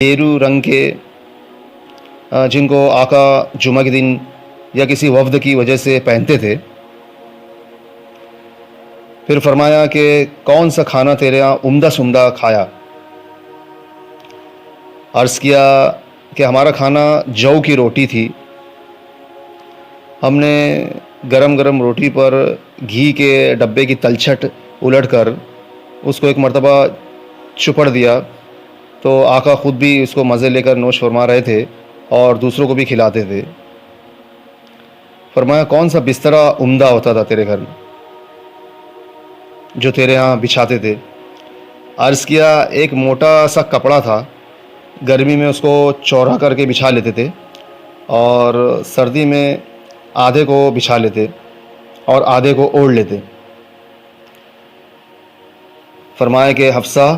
गेरू रंग के जिनको आका जुमा के दिन या किसी वफ्द की वजह से पहनते थे। फिर फरमाया कि कौन सा खाना तेरे यहाँ उम्दा से उम्दा खाया। अर्ज़ किया कि हमारा खाना जौ की रोटी थी। हमने गरम गरम रोटी पर घी के डब्बे की तलछट उलट कर उसको एक मर्तबा चुपड़ दिया तो आका ख़ुद भी उसको मज़े लेकर नोश फरमा रहे थे और दूसरों को भी खिलाते थे। फरमाया कौन सा बिस्तरा उम्दा होता था तेरे घर में जो तेरे यहाँ बिछाते थे। अर्ज़ किया एक मोटा सा कपड़ा था, गर्मी में उसको चौड़ा करके बिछा लेते थे और सर्दी में आधे को बिछा लेते और आधे को ओढ़ लेते। फरमाया कि हफ्सा